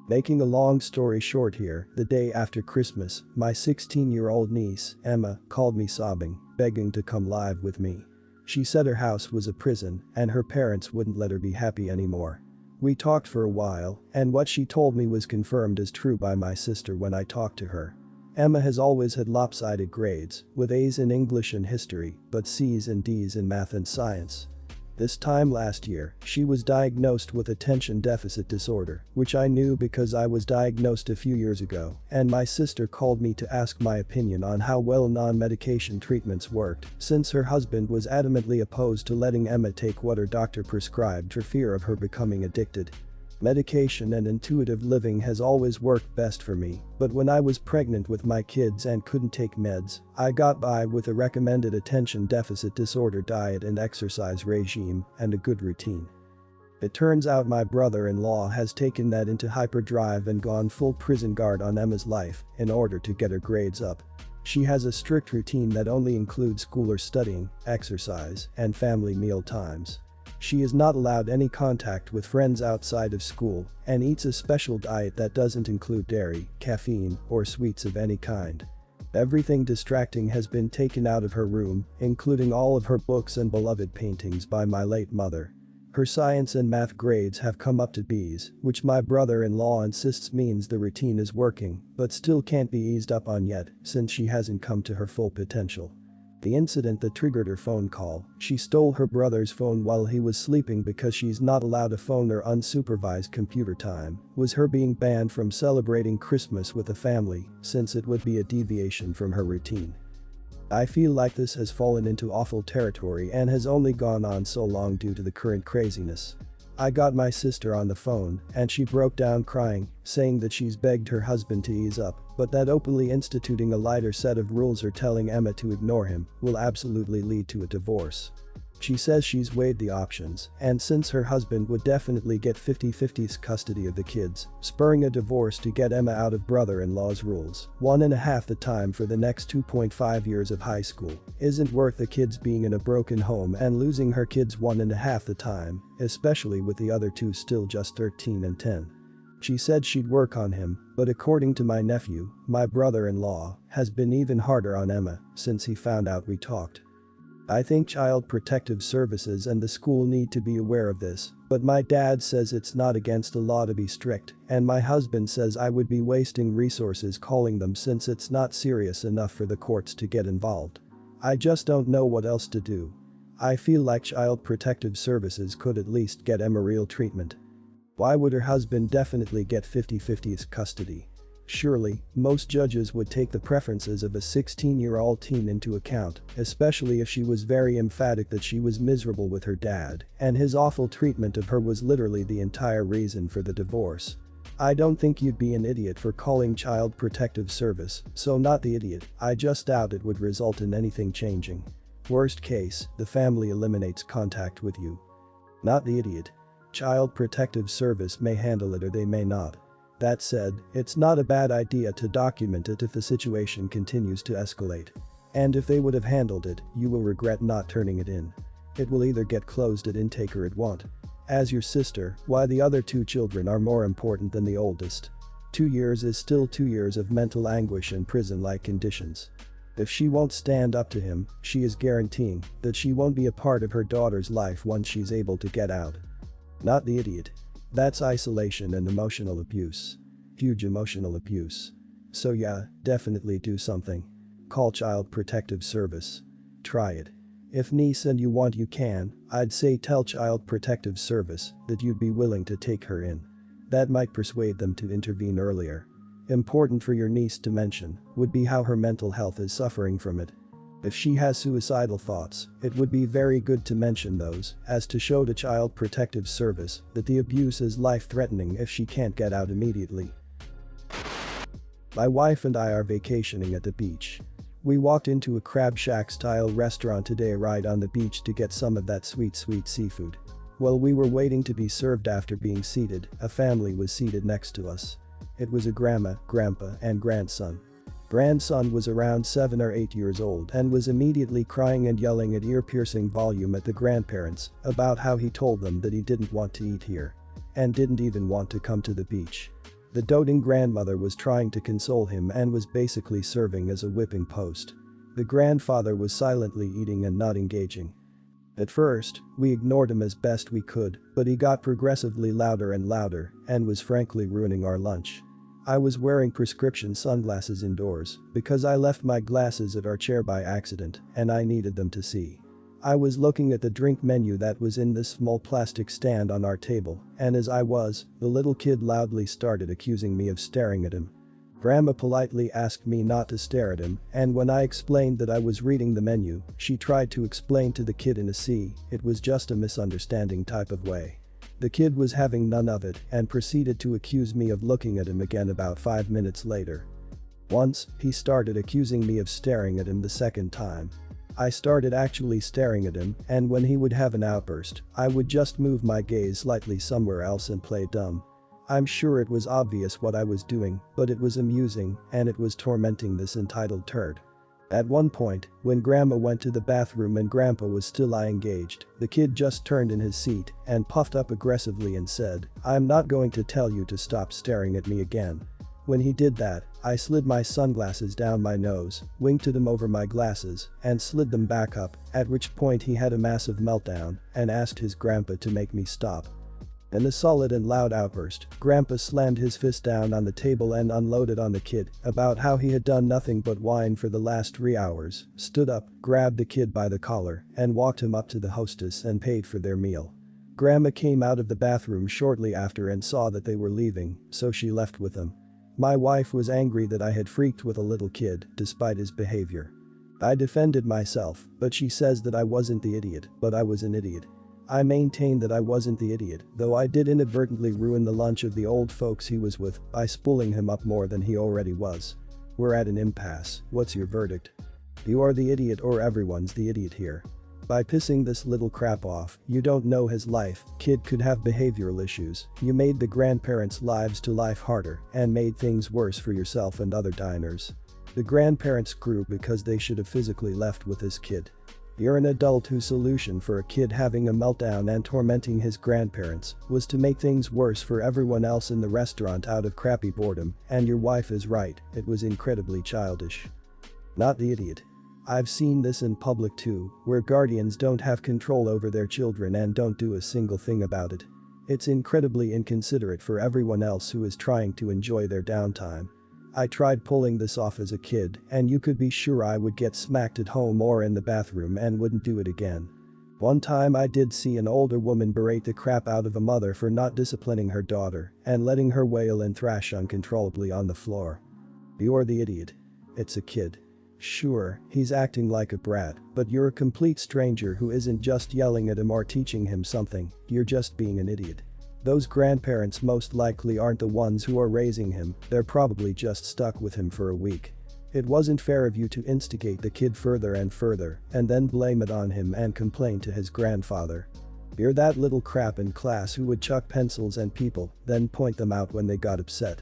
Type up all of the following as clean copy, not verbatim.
Making a long story short here, the day after Christmas, my 16-year-old niece, Emma, called me sobbing, begging to come live with me. She said her house was a prison and her parents wouldn't let her be happy anymore. We talked for a while, and what she told me was confirmed as true by my sister when I talked to her. Emma has always had lopsided grades, with A's in English and history, but C's and D's in math and science. This time last year, she was diagnosed with attention deficit disorder, which I knew because I was diagnosed a few years ago, and my sister called me to ask my opinion on how well non-medication treatments worked, since her husband was adamantly opposed to letting Emma take what her doctor prescribed for fear of her becoming addicted. Medication and intuitive living has always worked best for me, but when I was pregnant with my kids and couldn't take meds, I got by with a recommended attention deficit disorder diet and exercise regime and a good routine. It turns out my brother-in-law has taken that into hyperdrive and gone full prison guard on Emma's life in order to get her grades up. She has a strict routine that only includes school or studying, exercise, and family meal times. She is not allowed any contact with friends outside of school and eats a special diet that doesn't include dairy, caffeine, or sweets of any kind. Everything distracting has been taken out of her room, including all of her books and beloved paintings by my late mother. Her science and math grades have come up to B's, which my brother-in-law insists means the routine is working, but still can't be eased up on yet since she hasn't come to her full potential. The incident that triggered her phone call, she stole her brother's phone while he was sleeping because she's not allowed a phone or unsupervised computer time, was her being banned from celebrating Christmas with the family since it would be a deviation from her routine. I feel like this has fallen into awful territory and has only gone on so long due to the current craziness. I got my sister on the phone and she broke down crying, saying that she's begged her husband to ease up, but that openly instituting a lighter set of rules or telling Emma to ignore him will absolutely lead to a divorce. She says she's weighed the options, and since her husband would definitely get 50-50 custody of the kids, spurring a divorce to get Emma out of brother-in-law's rules, 1.5 the time for the next 2.5 years of high school, isn't worth the kids being in a broken home and losing her kids 1.5 the time, especially with the other two still just 13 and 10. She said she'd work on him, but according to my nephew, my brother-in-law, has been even harder on Emma since he found out we talked. I think Child Protective Services and the school need to be aware of this, but my dad says it's not against the law to be strict, and my husband says I would be wasting resources calling them since it's not serious enough for the courts to get involved. I just don't know what else to do. I feel like Child Protective Services could at least get Emma real treatment. Why would her husband definitely get 50-50 custody? Surely, most judges would take the preferences of a 16-year-old teen into account, especially if she was very emphatic that she was miserable with her dad, and his awful treatment of her was literally the entire reason for the divorce. I don't think you'd be an idiot for calling Child Protective Service, so not the idiot, I just doubt it would result in anything changing. Worst case, the family eliminates contact with you. Not the idiot. Child Protective Service may handle it or they may not. That said, it's not a bad idea to document it if the situation continues to escalate. And if they would have handled it, you will regret not turning it in. It will either get closed at intake or it won't. As your sister, why the other two children are more important than the oldest. 2 years is still 2 years of mental anguish and prison-like conditions. If she won't stand up to him, she is guaranteeing that she won't be a part of her daughter's life once she's able to get out. Not the idiot. That's isolation and emotional abuse. Huge emotional abuse. So yeah, definitely do something. Call Child Protective Service. Try it. If niece and you want you can, I'd say tell Child Protective Service that you'd be willing to take her in. That might persuade them to intervene earlier. Important for your niece to mention would be how her mental health is suffering from it. If she has suicidal thoughts, it would be very good to mention those, as to show to Child Protective Service that the abuse is life-threatening if she can't get out immediately. My wife and I are vacationing at the beach. We walked into a crab shack-style restaurant today right on the beach to get some of that sweet seafood. While we were waiting to be served after being seated, a family was seated next to us. It was a grandma, grandpa, and grandson. Grandson was around 7 or 8 years old and was immediately crying and yelling at ear-piercing volume at the grandparents about how he told them that he didn't want to eat here and didn't even want to come to the beach. The doting grandmother was trying to console him and was basically serving as a whipping post. The grandfather was silently eating and not engaging. At first, we ignored him as best we could, but he got progressively louder and louder and was frankly ruining our lunch. I was wearing prescription sunglasses indoors because I left my glasses at our chair by accident and I needed them to see. I was looking at the drink menu that was in this small plastic stand on our table, and as I was, the little kid loudly started accusing me of staring at him. Grandma politely asked me not to stare at him, and when I explained that I was reading the menu, she tried to explain to the kid in a it was just a misunderstanding type of way. The kid was having none of it and proceeded to accuse me of looking at him again about 5 minutes later. Once, he started accusing me of staring at him the second time. I started actually staring at him, and when he would have an outburst, I would just move my gaze slightly somewhere else and play dumb. I'm sure it was obvious what I was doing, but it was amusing and it was tormenting this entitled turd. At one point, when Grandma went to the bathroom and Grandpa was still engaged, the kid just turned in his seat and puffed up aggressively and said, "I'm not going to tell you to stop staring at me again." When he did that, I slid my sunglasses down my nose, winked at him over my glasses, and slid them back up, at which point he had a massive meltdown and asked his grandpa to make me stop. In a solid and loud outburst, Grandpa slammed his fist down on the table and unloaded on the kid about how he had done nothing but whine for the last 3 hours, stood up, grabbed the kid by the collar, and walked him up to the hostess and paid for their meal. Grandma came out of the bathroom shortly after and saw that they were leaving, so she left with them. My wife was angry that I had freaked with a little kid despite his behavior. I defended myself, but she says that I wasn't the idiot, but I was an idiot. I maintain that I wasn't the idiot, though I did inadvertently ruin the lunch of the old folks he was with by spooling him up more than he already was. We're at an impasse. What's your verdict? You are the idiot or everyone's the idiot here. By pissing this little crap off, you don't know his life, kid could have behavioral issues, you made the grandparents' lives to life harder and made things worse for yourself and other diners. The grandparents grew because they should have physically left with this kid. You're an adult whose solution for a kid having a meltdown and tormenting his grandparents was to make things worse for everyone else in the restaurant out of crappy boredom, and your wife is right, it was incredibly childish. Not the idiot. I've seen this in public too, where guardians don't have control over their children and don't do a single thing about it. It's incredibly inconsiderate for everyone else who is trying to enjoy their downtime. I tried pulling this off as a kid, and you could be sure I would get smacked at home or in the bathroom and wouldn't do it again. One time I did see an older woman berate the crap out of a mother for not disciplining her daughter and letting her wail and thrash uncontrollably on the floor. You're the idiot. It's a kid. Sure, he's acting like a brat, but you're a complete stranger who isn't just yelling at him or teaching him something, you're just being an idiot. Those grandparents most likely aren't the ones who are raising him, they're probably just stuck with him for a week. It wasn't fair of you to instigate the kid further and then blame it on him and complain to his grandfather. You're that little crap in class who would chuck pencils at people, then point them out when they got upset.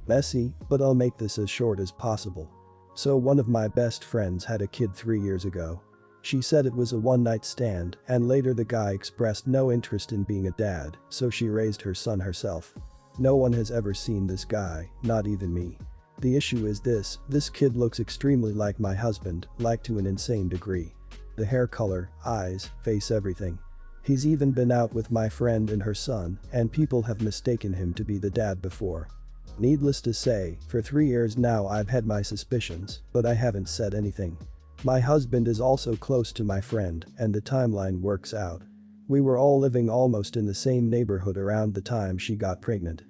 Messy, but I'll make this as short as possible. So one of my best friends had a kid 3 years ago. She said it was a one-night stand, and later the guy expressed no interest in being a dad, so she raised her son herself. No one has ever seen this guy, not even me. The issue is this kid looks extremely like my husband, like to an insane degree. The hair color, eyes, face, everything. He's even been out with my friend and her son, and people have mistaken him to be the dad before. Needless to say, for 3 years now I've had my suspicions, but I haven't said anything. My husband is also close to my friend, and the timeline works out. We were all living almost in the same neighborhood around the time she got pregnant.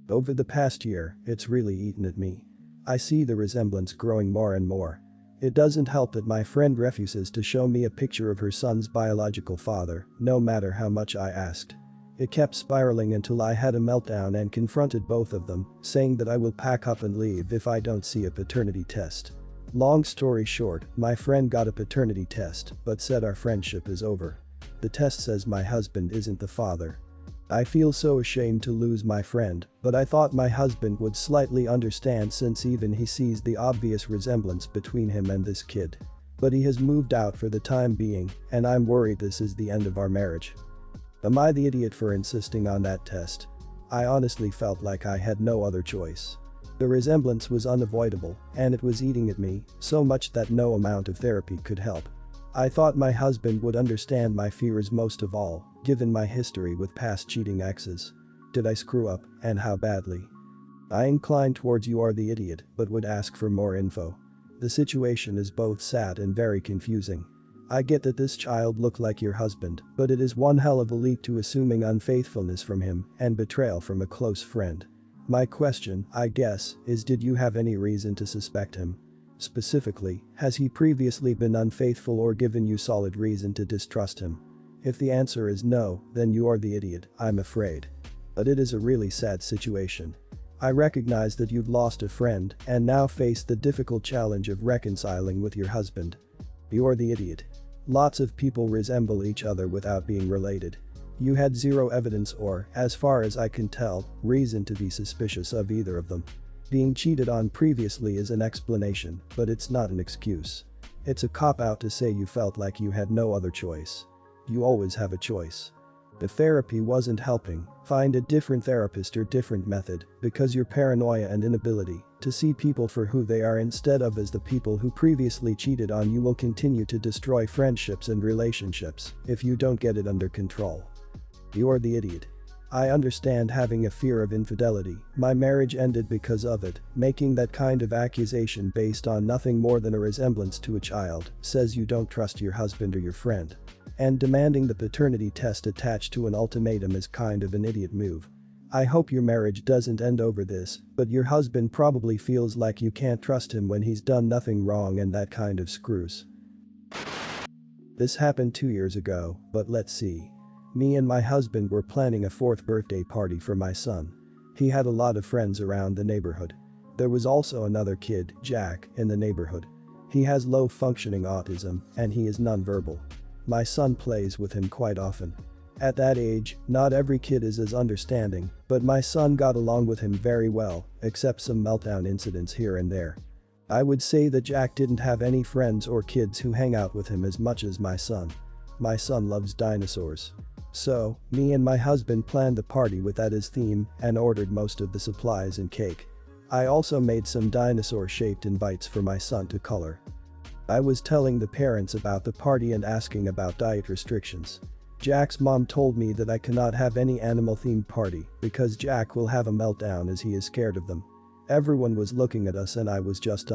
Over the past year, it's really eaten at me. I see the resemblance growing more and more. It doesn't help that my friend refuses to show me a picture of her son's biological father, no matter how much I asked. It kept spiraling until I had a meltdown and confronted both of them, saying that I will pack up and leave if I don't see a paternity test. Long story short, my friend got a paternity test, but said our friendship is over. The test says my husband isn't the father. I feel so ashamed to lose my friend, but I thought my husband would slightly understand since even he sees the obvious resemblance between him and this kid. But he has moved out for the time being, and I'm worried this is the end of our marriage. Am I the idiot for insisting on that test? I honestly felt like I had no other choice. The resemblance was unavoidable, and it was eating at me so much that no amount of therapy could help. I thought my husband would understand my fears most of all, given my history with past cheating exes. Did I screw up, and how badly? I incline towards you are the idiot, but would ask for more info. The situation is both sad and very confusing. I get that this child looked like your husband, but it is one hell of a leap to assuming unfaithfulness from him and betrayal from a close friend. My question, I guess, is did you have any reason to suspect him? Specifically, has he previously been unfaithful or given you solid reason to distrust him? If the answer is no, then you are the idiot, I'm afraid. But it is a really sad situation. I recognize that you've lost a friend and now face the difficult challenge of reconciling with your husband. You're the idiot. Lots of people resemble each other without being related. You had zero evidence or, as far as I can tell, reason to be suspicious of either of them. Being cheated on previously is an explanation, but it's not an excuse. It's a cop-out to say you felt like you had no other choice. You always have a choice. If therapy wasn't helping, find a different therapist or different method, because your paranoia and inability to see people for who they are instead of as the people who previously cheated on you will continue to destroy friendships and relationships if you don't get it under control. You're the idiot. I understand having a fear of infidelity, my marriage ended because of it, making that kind of accusation based on nothing more than a resemblance to a child says you don't trust your husband or your friend. And demanding the paternity test attached to an ultimatum is kind of an idiot move. I hope your marriage doesn't end over this, but your husband probably feels like you can't trust him when he's done nothing wrong and that kind of screws. This happened 2 years ago, but let's see. Me and my husband were planning a 4th birthday party for my son. He had a lot of friends around the neighborhood. There was also another kid, Jack, in the neighborhood. He has low-functioning autism, and he is nonverbal. My son plays with him quite often. At that age, not every kid is as understanding, but my son got along with him very well, except some meltdown incidents here and there. I would say that Jack didn't have any friends or kids who hang out with him as much as my son. My son loves dinosaurs. So, me and my husband planned the party with that as theme and ordered most of the supplies and cake. I also made some dinosaur-shaped invites for my son to color. I was telling the parents about the party and asking about diet restrictions. Jack's mom told me that I cannot have any animal-themed party because Jack will have a meltdown as he is scared of them. Everyone was looking at us and I was just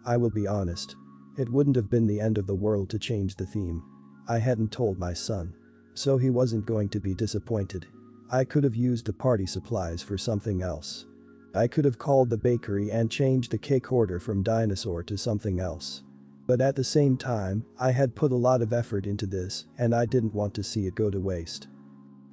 I will be honest. It wouldn't have been the end of the world to change the theme. I hadn't told my son. So he wasn't going to be disappointed. I could have used the party supplies for something else. I could have called the bakery and changed the cake order from dinosaur to something else. But at the same time, I had put a lot of effort into this and I didn't want to see it go to waste.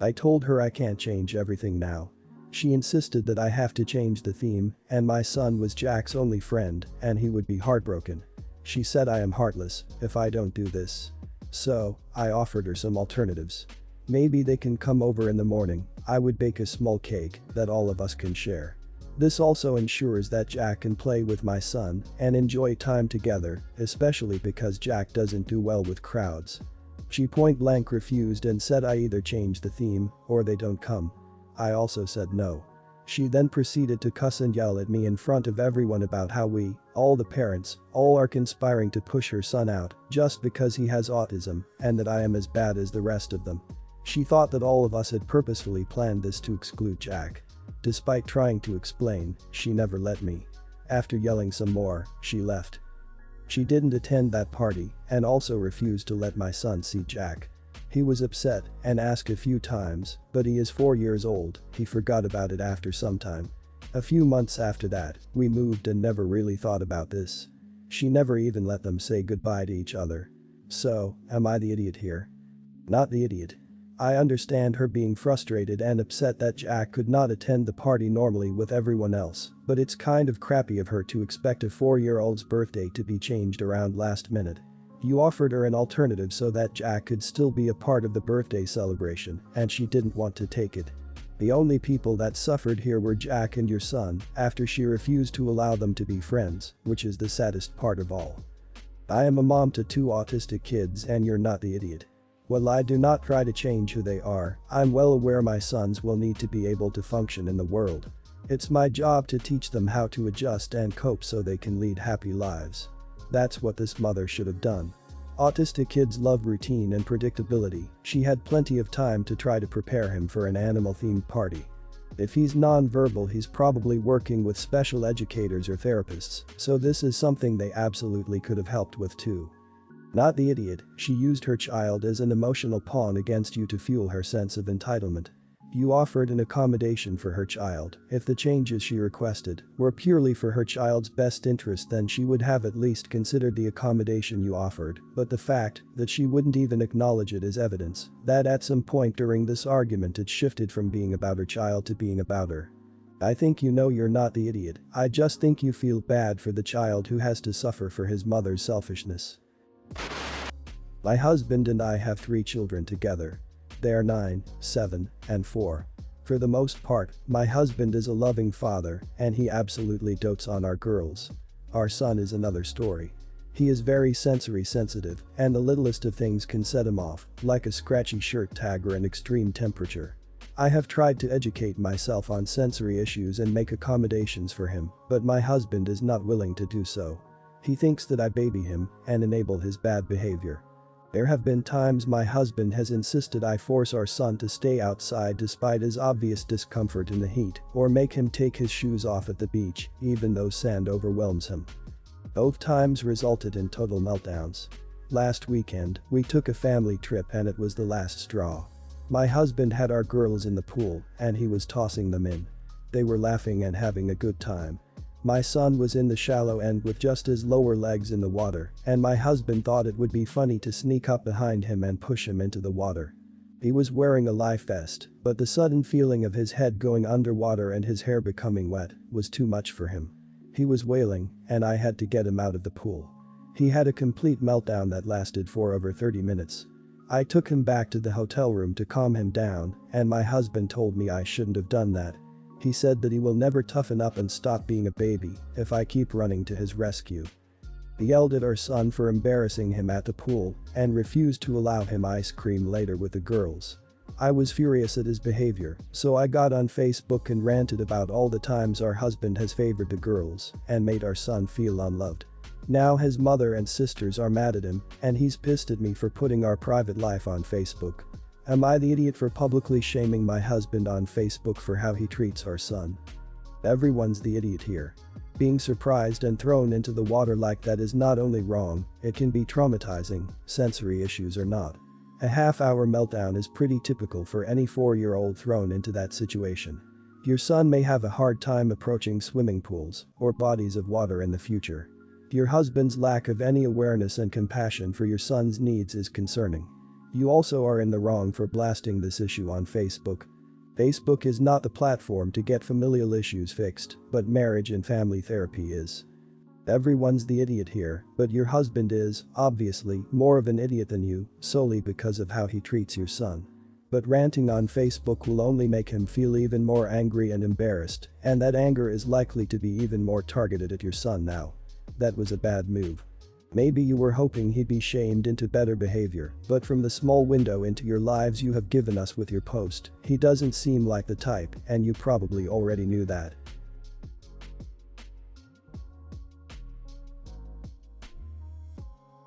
I told her I can't change everything now. She insisted that I have to change the theme and my son was Jack's only friend and he would be heartbroken. She said I am heartless if I don't do this. So, I offered her some alternatives. Maybe they can come over in the morning, I would bake a small cake that all of us can share. This also ensures that Jack can play with my son and enjoy time together, especially because Jack doesn't do well with crowds. She point-blank refused and said I either change the theme or they don't come. I also said no. She then proceeded to cuss and yell at me in front of everyone about how we, all the parents, all are conspiring to push her son out just because he has autism and that I am as bad as the rest of them. She thought that all of us had purposefully planned this to exclude Jack. Despite trying to explain, she never let me. After yelling some more, she left. She didn't attend that party and also refused to let my son see Jack. He was upset and asked a few times, but he is 4 years old, he forgot about it after some time. A few months after that, we moved and never really thought about this. She never even let them say goodbye to each other. So, am I the idiot here? Not the idiot. I understand her being frustrated and upset that Jack could not attend the party normally with everyone else, but it's kind of crappy of her to expect a 4-year-old's birthday to be changed around last minute. You offered her an alternative so that Jack could still be a part of the birthday celebration, and she didn't want to take it. The only people that suffered here were Jack and your son after she refused to allow them to be friends, which is the saddest part of all. I am a mom to 2 autistic kids and you're not the idiot. While I do not try to change who they are, I'm well aware my sons will need to be able to function in the world. It's my job to teach them how to adjust and cope so they can lead happy lives. That's what this mother should have done. Autistic kids love routine and predictability. She had plenty of time to try to prepare him for an animal-themed party. If he's non-verbal, he's probably working with special educators or therapists, so this is something they absolutely could have helped with too. Not the idiot, she used her child as an emotional pawn against you to fuel her sense of entitlement. You offered an accommodation for her child. If the changes she requested were purely for her child's best interest, then she would have at least considered the accommodation you offered, but the fact that she wouldn't even acknowledge it is evidence that at some point during this argument it shifted from being about her child to being about her. I think you know you're not the idiot. I just think you feel bad for the child who has to suffer for his mother's selfishness. My husband and I have 3 children together. They are 9, 7, and 4. For the most part, my husband is a loving father, and he absolutely dotes on our girls. Our son is another story. He is very sensory sensitive, and the littlest of things can set him off, like a scratchy shirt tag or an extreme temperature. I have tried to educate myself on sensory issues and make accommodations for him, but my husband is not willing to do so. He thinks that I baby him and enable his bad behavior. There have been times my husband has insisted I force our son to stay outside despite his obvious discomfort in the heat, or make him take his shoes off at the beach, even though sand overwhelms him. Both times resulted in total meltdowns. Last weekend, we took a family trip and it was the last straw. My husband had our girls in the pool and he was tossing them in. They were laughing and having a good time. My son was in the shallow end with just his lower legs in the water, and my husband thought it would be funny to sneak up behind him and push him into the water. He was wearing a life vest, but the sudden feeling of his head going underwater and his hair becoming wet was too much for him. He was wailing, and I had to get him out of the pool. He had a complete meltdown that lasted for over 30 minutes. I took him back to the hotel room to calm him down, and my husband told me I shouldn't have done that. He said that he will never toughen up and stop being a baby if I keep running to his rescue. He yelled at our son for embarrassing him at the pool and refused to allow him ice cream later with the girls. I was furious at his behavior, so I got on Facebook and ranted about all the times our husband has favored the girls and made our son feel unloved. Now his mother and sisters are mad at him, and he's pissed at me for putting our private life on Facebook. Am I the idiot for publicly shaming my husband on Facebook for how he treats our son? Everyone's the idiot here. Being surprised and thrown into the water like that is not only wrong, it can be traumatizing, sensory issues or not. A half-hour meltdown is pretty typical for any 4-year-old thrown into that situation. Your son may have a hard time approaching swimming pools or bodies of water in the future. Your husband's lack of any awareness and compassion for your son's needs is concerning. You also are in the wrong for blasting this issue on Facebook. Facebook is not the platform to get familial issues fixed, but marriage and family therapy is. Everyone's the idiot here, but your husband is, obviously, more of an idiot than you, solely because of how he treats your son. But ranting on Facebook will only make him feel even more angry and embarrassed, and that anger is likely to be even more targeted at your son now. That was a bad move. Maybe you were hoping he'd be shamed into better behavior, but from the small window into your lives you have given us with your post, he doesn't seem like the type, and you probably already knew that.